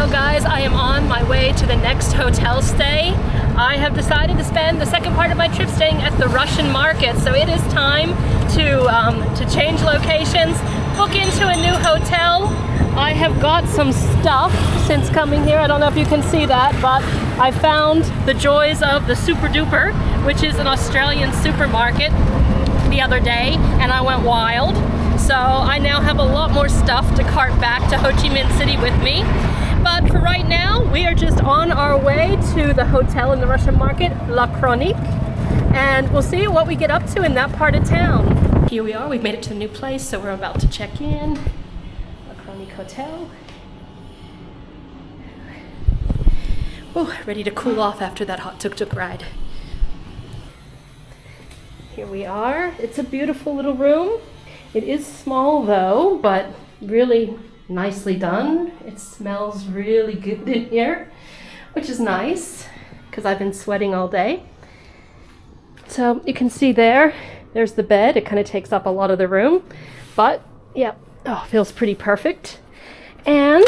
So guys, I am on my way to the next hotel stay. I have decided to spend the second part of my trip staying at the Russian market. So it is time to change locations, book into a new hotel. I have got some stuff since coming here. I don't know if you can see that, but I found the joys of the Super Duper, which is an Australian supermarket, the other day, and I went wild. So I now have a lot more stuff to cart back to Ho Chi Minh City with me. But for right now, we are just on our way to the hotel in the Russian market, Lacronic, and we'll see what we get up to in that part of town. Here we are, we've made it to the new place, so we're about to check in. Lacronic Hotel. Oh, ready to cool off after that hot tuk-tuk ride. Here we are. It's a beautiful little room. It is small though, but really nicely done. It smells really good in here, which is nice because I've been sweating all day. So you can see there's the bed. It kind of takes up a lot of the room, but yeah, feels pretty perfect. And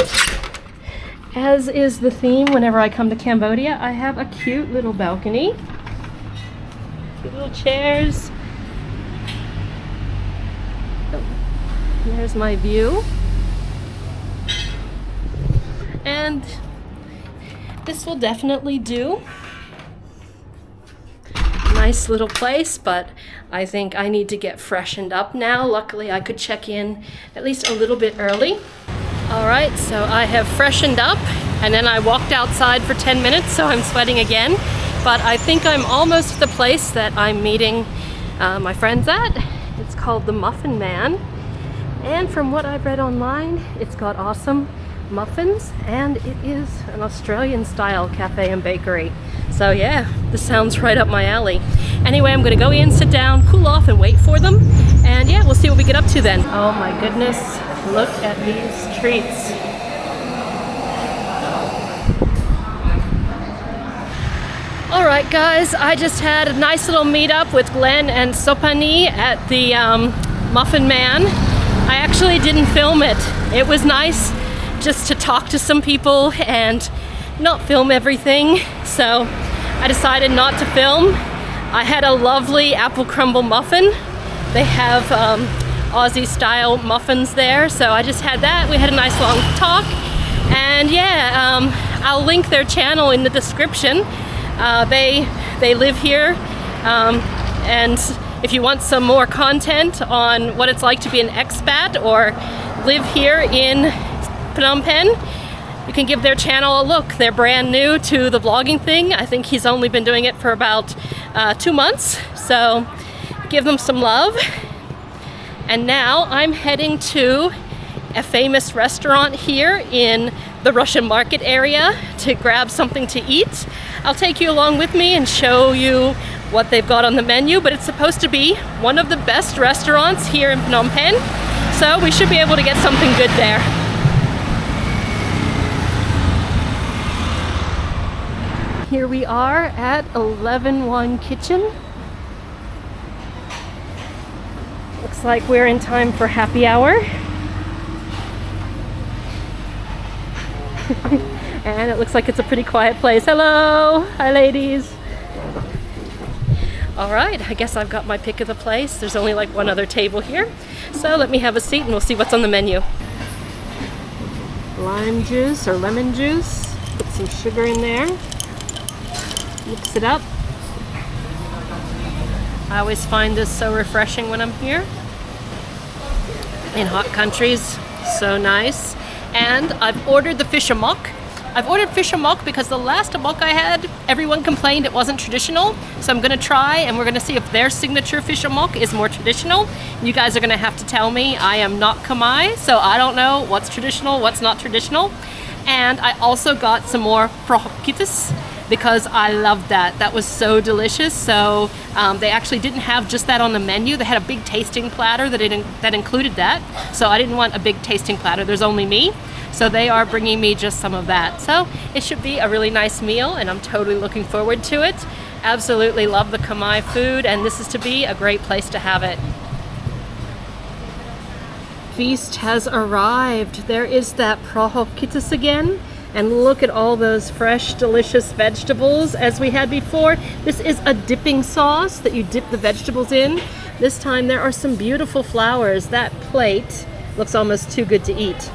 as is the theme whenever I come to Cambodia, I have a cute little balcony. Cute little chairs. There's my view. And this will definitely do. Nice little place, but I think I need to get freshened up now. Luckily, I could check in at least a little bit early. All right, so I have freshened up and then I walked outside for 10 minutes, so I'm sweating again. But I think I'm almost at the place that I'm meeting my friends at. It's called the Muffin Man. And from what I've read online, it's got awesome muffins and it is an Australian style cafe and bakery. So yeah, this sounds right up my alley. Anyway, I'm gonna go in, sit down, cool off and wait for them. And yeah, we'll see what we get up to then. Oh my goodness, look at these treats. All right guys, I just had a nice little meetup with Glenn and Sopani at the Muffin Man. I actually didn't film it. It was nice just to talk to some people and not film everything. So I decided not to film. I had a lovely apple crumble muffin. They have Aussie style muffins there. So I just had that. We had a nice long talk. And yeah, I'll link their channel in the description. They live here, and if you want some more content on what it's like to be an expat or live here in Phnom Penh, you can give their channel a look. They're brand new to the vlogging thing. I think he's only been doing it for about 2 months, so give them some love. And now I'm heading to a famous restaurant here in the Russian market area to grab something to eat. I'll take you along with me and show you what they've got on the menu, but it's supposed to be one of the best restaurants here in Phnom Penh, so we should be able to get something good there. Here we are at 11-1 Kitchen. Looks like we're in time for happy hour. And it looks like it's a pretty quiet place. Hello! Hi ladies! Alright, I guess I've got my pick of the place. There's only like one other table here. So let me have a seat and we'll see what's on the menu. Lime juice or lemon juice. Put some sugar in there. Mix it up. I always find this so refreshing when I'm here. In hot countries, so nice. And I've ordered the fish amok. I've ordered fish amok because the last amok I had, everyone complained it wasn't traditional. So I'm gonna try and we're gonna see if their signature fish amok is more traditional. You guys are gonna have to tell me. I am not Khmer, so I don't know what's traditional, what's not traditional. And I also got some more prohokitis because I loved that. That was so delicious. So they actually didn't have just that on the menu. They had a big tasting platter that included that. So I didn't want a big tasting platter. There's only me. So they are bringing me just some of that. So it should be a really nice meal and I'm totally looking forward to it. Absolutely love the Khmer food and this is to be a great place to have it. Feast has arrived. There is that prohokitis again. And look at all those fresh, delicious vegetables as we had before. This is a dipping sauce that you dip the vegetables in. This time there are some beautiful flowers. That plate looks almost too good to eat.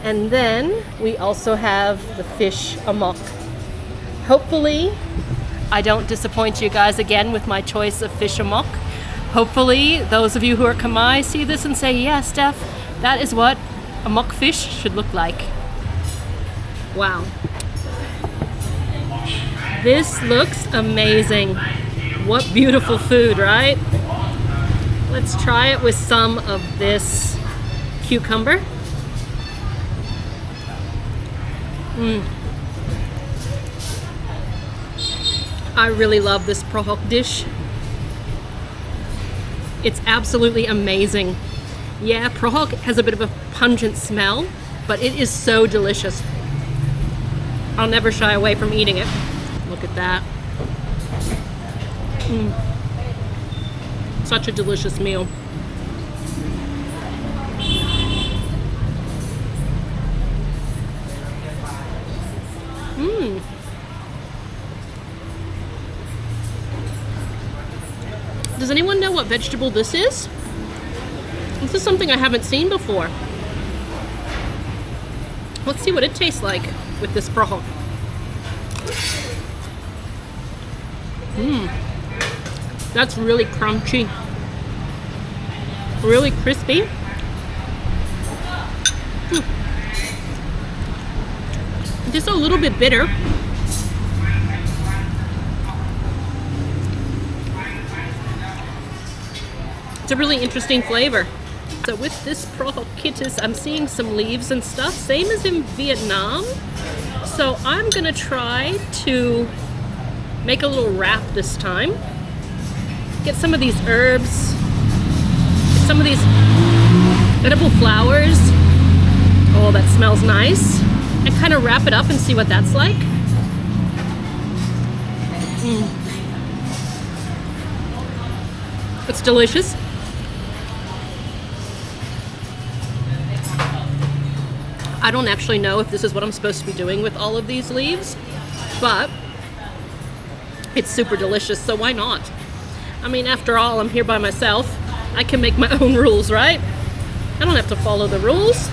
And then we also have the fish amok. Hopefully, I don't disappoint you guys again with my choice of fish amok. Hopefully, those of you who are Khmer see this and say, yeah, Steph, that is what amok fish should look like. Wow. This looks amazing. What beautiful food, right? Let's try it with some of this cucumber. I really love this prohok dish. It's absolutely amazing. Yeah, prohok has a bit of a pungent smell, but it is so delicious. I'll never shy away from eating it. Look at that. Such a delicious meal. Does anyone know what vegetable this is? This is something I haven't seen before. Let's see what it tastes like with this prohok. That's really crunchy. Really crispy. Just a little bit bitter. It's a really interesting flavor. So with this prohok kittis, I'm seeing some leaves and stuff, same as in Vietnam. So I'm gonna try to make a little wrap this time. Get some of these herbs, some of these edible flowers. Oh, that smells nice. And kind of wrap it up and see what that's like. It's delicious. I don't actually know if this is what I'm supposed to be doing with all of these leaves, but it's super delicious, so why not? I mean, after all, I'm here by myself. I can make my own rules, right? I don't have to follow the rules.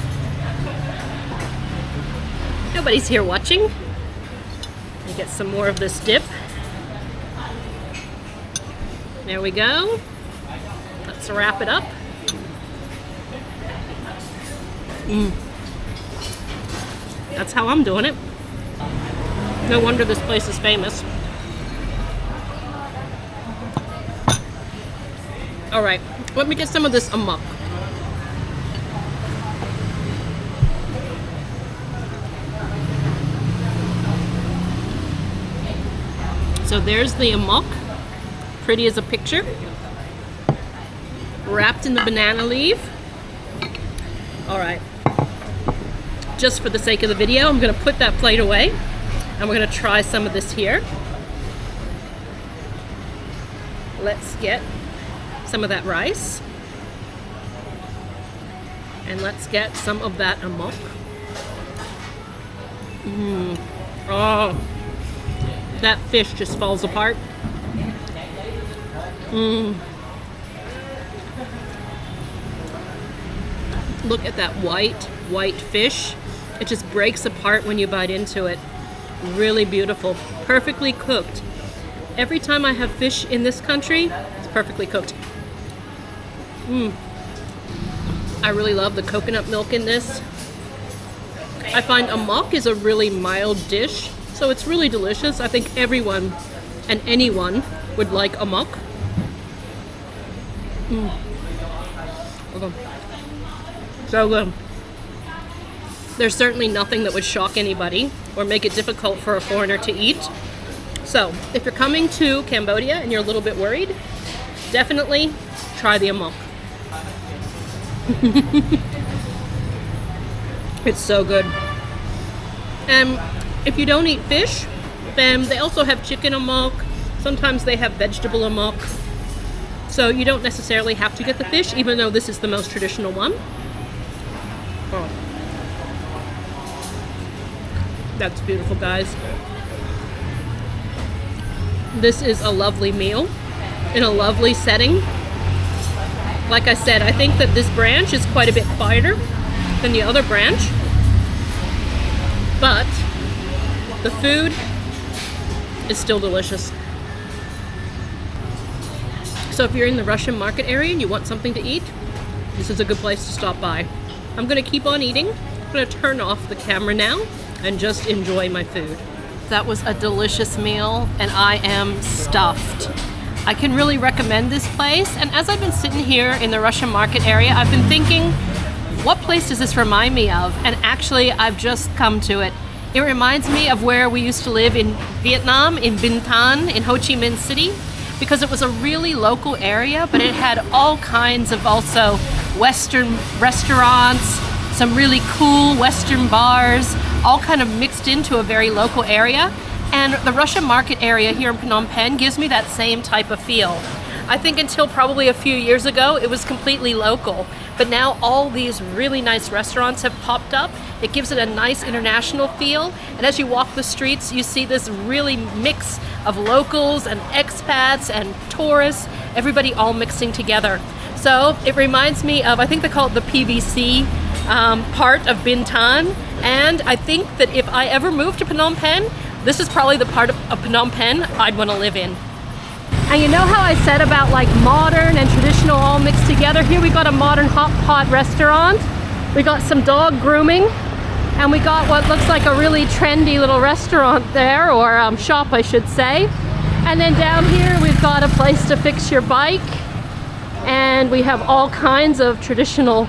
Nobody's here watching. Let me get some more of this dip. There we go. Let's wrap it up. That's how I'm doing it. No wonder this place is famous. All right, let me get some of this amok. So there's the amok, pretty as a picture, wrapped in the banana leaf. All right, just for the sake of the video, I'm gonna put that plate away and we're gonna try some of this here. Let's get some of that rice and let's get some of that amok. Oh, that fish just falls apart. Look at that white fish. It just breaks apart when you bite into it. Really beautiful, perfectly cooked. Every time I have fish in this country, it's perfectly cooked. I really love the coconut milk in this. I find amok is a really mild dish, so it's really delicious. I think everyone and anyone would like amok. Okay. So good. There's certainly nothing that would shock anybody or make it difficult for a foreigner to eat. So if you're coming to Cambodia and you're a little bit worried, definitely try the amok. It's so good. And if you don't eat fish, then they also have chicken amok. Sometimes they have vegetable amok. So you don't necessarily have to get the fish, even though this is the most traditional one. Oh. That's beautiful, guys. This is a lovely meal in a lovely setting. Like I said, I think that this branch is quite a bit quieter than the other branch, but the food is still delicious. So if you're in the Russian market area and you want something to eat, this is a good place to stop by. I'm gonna keep on eating. I'm gonna turn off the camera now and just enjoy my food. That was a delicious meal and I am stuffed. I can really recommend this place, and as I've been sitting here in the Russian market area, I've been thinking, what place does this remind me of? And actually, I've just come to it. It reminds me of where we used to live in Vietnam, in Binh Thanh, in Ho Chi Minh City, because it was a really local area, but it had all kinds of also Western restaurants, some really cool Western bars, all kind of mixed into a very local area. And the Russian market area here in Phnom Penh gives me that same type of feel. I think until probably a few years ago, it was completely local. But now all these really nice restaurants have popped up. It gives it a nice international feel. And as you walk the streets, you see this really mix of locals and expats and tourists, everybody all mixing together. So it reminds me of, I think they call it the PVC part of Binh Thanh. And I think that if I ever move to Phnom Penh, this is probably the part of Phnom Penh I'd want to live in. And you know how I said about like modern and traditional all mixed together? Here we got a modern hot pot restaurant. We got some dog grooming. And we got what looks like a really trendy little restaurant there, or shop I should say. And then down here we've got a place to fix your bike. And we have all kinds of traditional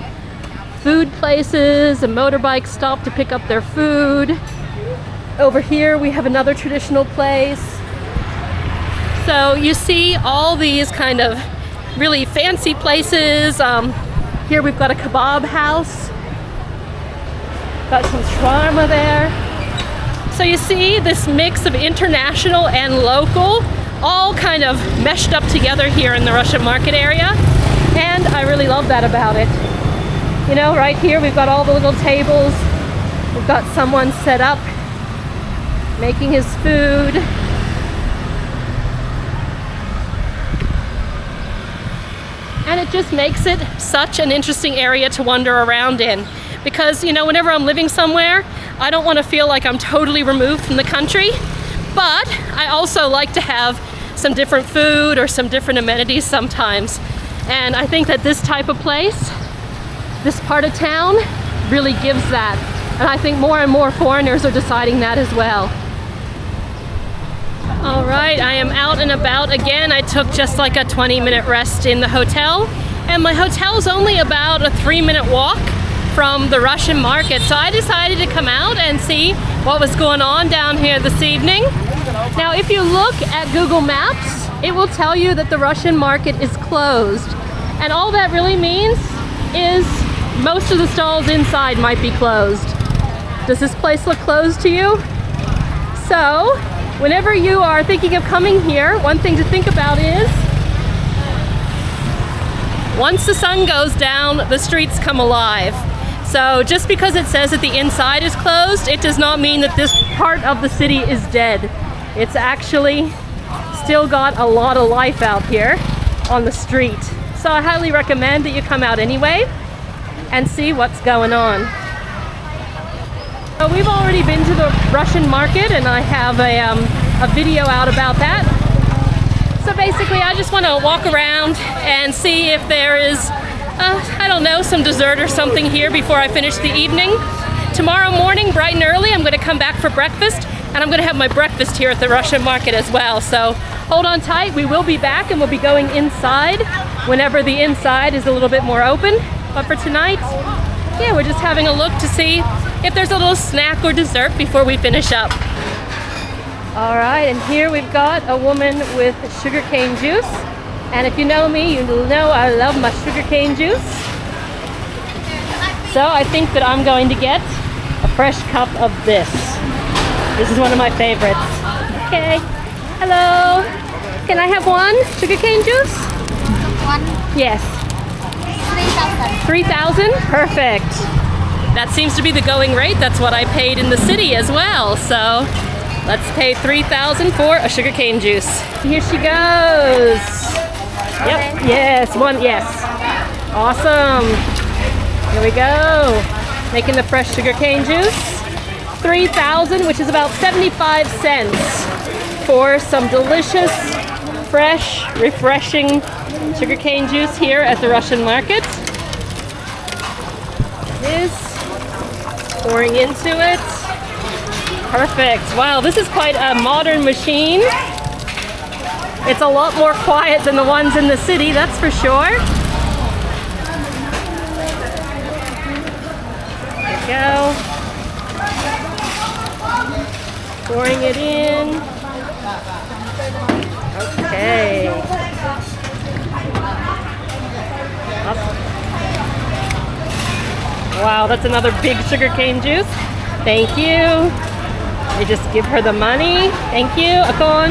food places, a motorbike stop to pick up their food. Over here we have another traditional place. So you see all these kind of really fancy places. Here we've got a kebab house. Got some shawarma there. So you see this mix of international and local, all kind of meshed up together here in the Russian market area. And I really love that about it. You know, right here we've got all the little tables. We've got someone set up making his food. And it just makes it such an interesting area to wander around in. Because, you know, whenever I'm living somewhere, I don't want to feel like I'm totally removed from the country. But I also like to have some different food or some different amenities sometimes. And I think that this type of place, this part of town, really gives that. And I think more and more foreigners are deciding that as well. All right, I am out and about again. I took just like a 20-minute rest in the hotel, and my hotel is only about a 3-minute walk from the Russian market. So I decided to come out and see what was going on down here this evening. Now, if you look at Google Maps, it will tell you that the Russian market is closed. And all that really means is most of the stalls inside might be closed. Does this place look closed to you? So, whenever you are thinking of coming here, one thing to think about is, once the sun goes down, the streets come alive. So just because it says that the inside is closed, it does not mean that this part of the city is dead. It's actually still got a lot of life out here on the street. So I highly recommend that you come out anyway and see what's going on. So we've already been to the Russian market, and I have a video out about that. So basically I just want to walk around and see if there is, I don't know, some dessert or something here before I finish the evening. Tomorrow morning, bright and early, I'm going to come back for breakfast, and I'm going to have my breakfast here at the Russian market as well. So hold on tight, we will be back, and we'll be going inside whenever the inside is a little bit more open. But for tonight, yeah, we're just having a look to see if there's a little snack or dessert before we finish up. All right, and here we've got a woman with sugarcane juice. And if you know me, you know I love my sugarcane juice. So I think that I'm going to get a fresh cup of this. This is one of my favorites. Okay, hello. Can I have one sugarcane juice? One. Yes. 3,000. 3,000? Perfect. That seems to be the going rate. That's what I paid in the city as well. So let's pay $3,000 for a sugarcane juice. Here she goes. Yep, yes, one, yes. Awesome. Here we go. Making the fresh sugarcane juice. $3,000, which is about 75 cents for some delicious, fresh, refreshing sugarcane juice here at the Russian market. It is pouring into it. Perfect. Wow, this is quite a modern machine. It's a lot more quiet than the ones in the city, that's for sure. There we go. Pouring it in. Okay. Up. Wow, that's another big sugarcane juice. Thank you. They just give her the money. Thank you, Akon.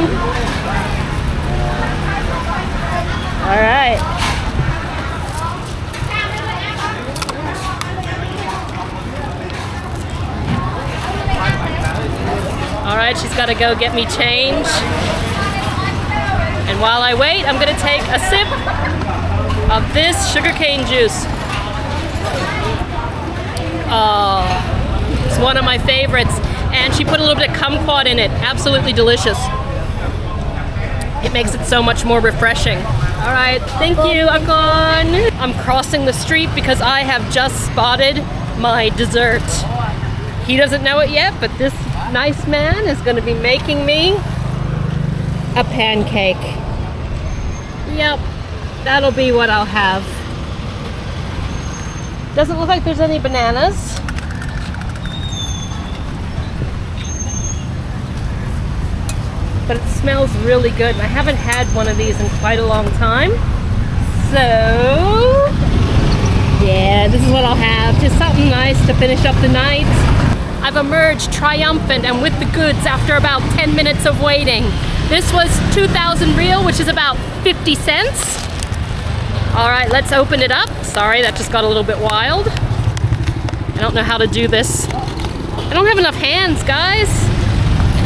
All right. All right, she's got to go get me change. And while I wait, I'm going to take a sip of this sugarcane juice. Oh, it's one of my favorites. And she put a little bit of kumquat in it. Absolutely delicious. It makes it so much more refreshing. All right, thank you, Akon. I'm crossing the street because I have just spotted my dessert. He doesn't know it yet, but this nice man is going to be making me a pancake. Yep, that'll be what I'll have. Doesn't look like there's any bananas. But it smells really good, and I haven't had one of these in quite a long time. So, yeah, this is what I'll have. Just something nice to finish up the night. I've emerged triumphant and with the goods after about 10 minutes of waiting. This was 2,000 real, which is about 50 cents. All right, let's open it up. Sorry, that just got a little bit wild. I don't know how to do this. I don't have enough hands, guys.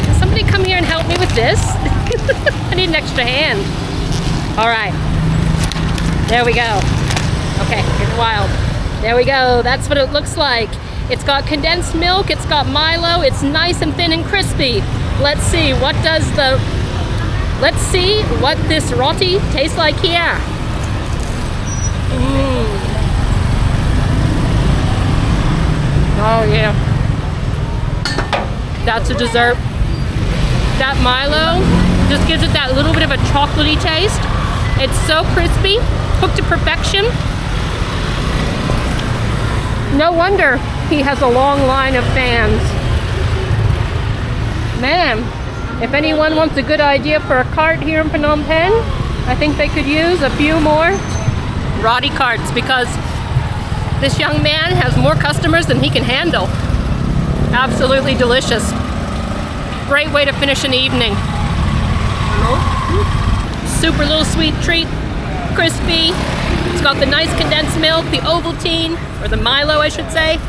Can somebody come here and help me with this? I need an extra hand. All right, there we go. Okay, it's wild. There we go, that's what it looks like. It's got condensed milk, it's got Milo, it's nice and thin and crispy. Let's see what this roti tastes like here. Oh yeah. That's a dessert. That Milo just gives it that little bit of a chocolatey taste. It's so crispy, cooked to perfection. No wonder he has a long line of fans. Man, if anyone wants a good idea for a cart here in Phnom Penh, I think they could use a few more roti carts because this young man has more customers than he can handle. Absolutely delicious. Great way to finish an evening. Super little sweet treat, crispy. It's got the nice condensed milk, the Ovaltine, or the Milo, I should say.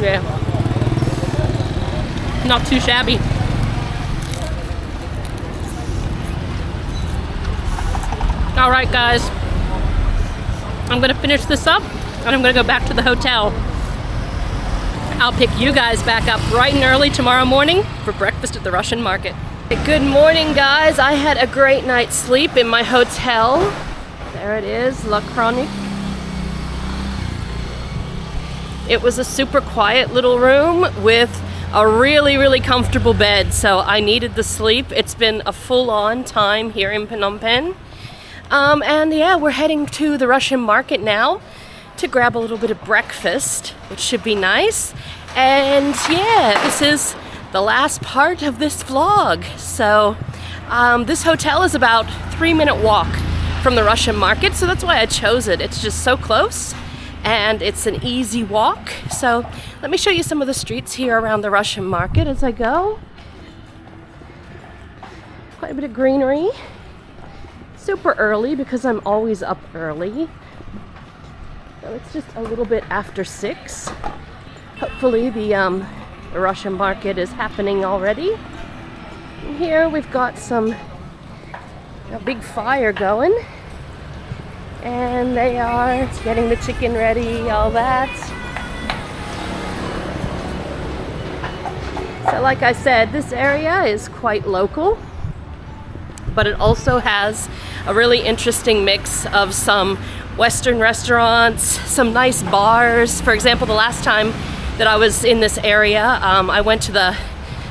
Yeah. Not too shabby. All right, guys. I'm gonna finish this up and I'm gonna go back to the hotel. I'll pick you guys back up bright and early tomorrow morning for breakfast at the Russian market. Good morning, guys. I had a great night's sleep in my hotel. There it is, Lacronic. It was a super quiet little room with a really, really comfortable bed, so I needed the sleep. It's been a full-on time here in Phnom Penh. And yeah, we're heading to the Russian market now to grab a little bit of breakfast, which should be nice. And yeah, this is the last part of this vlog. So this hotel is about 3-minute walk from the Russian market, so that's why I chose it. It's just so close and it's an easy walk. So let me show you some of the streets here around the Russian market as I go. Quite a bit of greenery. Super early because I'm always up early. So it's just a little bit after 6. Hopefully the Russian market is happening already. And here we've got a big fire going. And they are getting the chicken ready, all that. So like I said, this area is quite local, but it also has a really interesting mix of some Western restaurants, some nice bars. For example, the last time that I was in this area, I went to the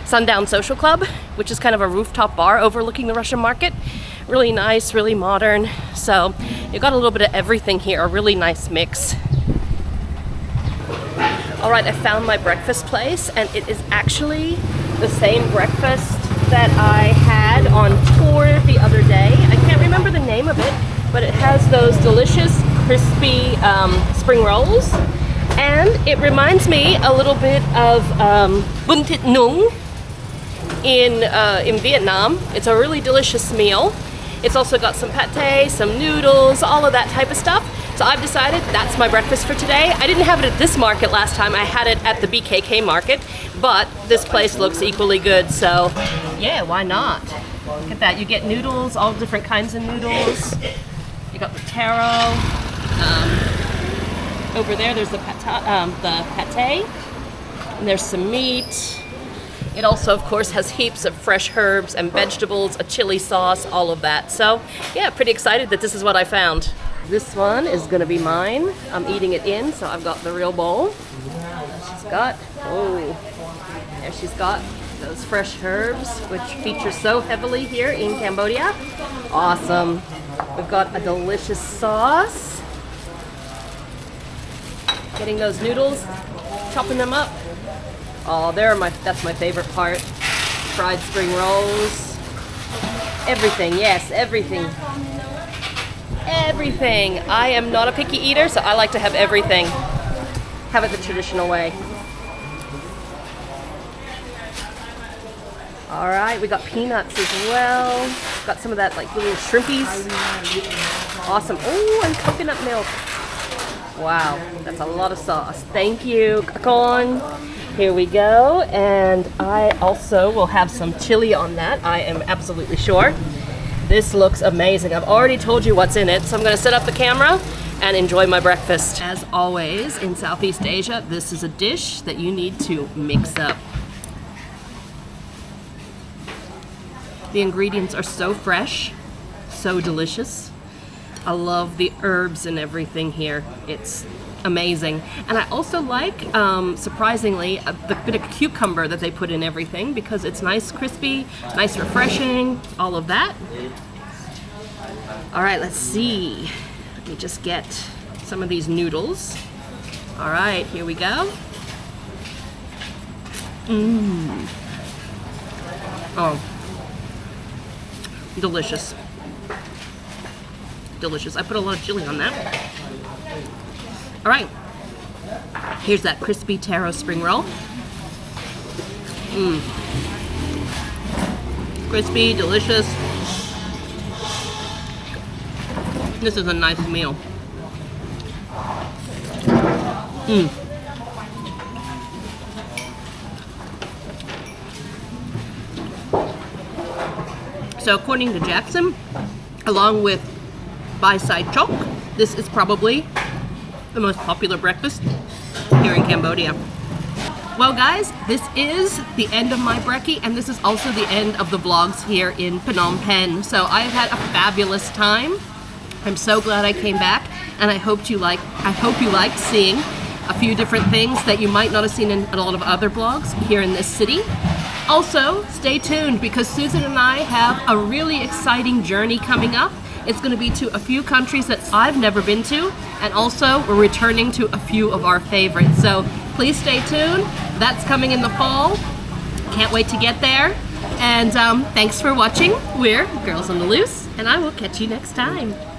Sundown Social Club, which is kind of a rooftop bar overlooking the Russian market. Really nice, really modern. So you've got a little bit of everything here, a really nice mix. All right, I found my breakfast place, and it is actually the same breakfast that I had on tour the other day. I can't remember the name of it, but it has those delicious, crispy spring rolls. And it reminds me a little bit of bun thịt nướng in Vietnam. It's a really delicious meal. It's also got some pate, some noodles, all of that type of stuff. So I've decided that's my breakfast for today. I didn't have it at this market last time. I had it at the BKK market, but this place looks equally good. So yeah, why not? Look at that. You get noodles, all different kinds of noodles. You got the taro. Over there's the pate, and there's some meat. It also, of course, has heaps of fresh herbs and vegetables, a chili sauce, all of that. So yeah, pretty excited that this is what I found. This one is gonna be mine. I'm eating it in, so I've got the real bowl. She's got those fresh herbs, which feature so heavily here in Cambodia. Awesome. We've got a delicious sauce. Getting those noodles, chopping them up. Oh, that's my favorite part. Fried spring rolls. Everything, yes, everything. Everything. I am not a picky eater, so I like to have everything. Have it the traditional way. All right, we got peanuts as well. Got some of that like little shrimpies. Awesome. Oh, and coconut milk. Wow, that's a lot of sauce. Thank you, Kakon. Here we go, and I also will have some chili on that, I am absolutely sure. This looks amazing. I've already told you what's in it, so I'm gonna set up the camera and enjoy my breakfast. As always, in Southeast Asia, this is a dish that you need to mix up. The ingredients are so fresh, so delicious. I love the herbs and everything here. It's amazing. And I also like, surprisingly, the bit of cucumber that they put in everything because it's nice, crispy, nice, refreshing, all of that. All right, let's see. Let me just get some of these noodles. All right, here we go. Oh, delicious. Delicious. I put a lot of chili on that. All right, here's that crispy taro spring roll. Crispy, delicious. This is a nice meal. So according to Jackson, along with by-side chok, this is probably the most popular breakfast here in Cambodia. Well guys, this is the end of my brekkie, and this is also the end of the vlogs here in Phnom Penh. So I've had a fabulous time. I'm so glad I came back, and I hope you liked seeing a few different things that you might not have seen in a lot of other vlogs here in this city. Also, stay tuned because Susan and I have a really exciting journey coming up. It's going to be to a few countries that I've never been to, and also we're returning to a few of our favorites. So please stay tuned. That's coming in the fall. Can't wait to get there. And thanks for watching. We're Girls on the Loose, and I will catch you next time.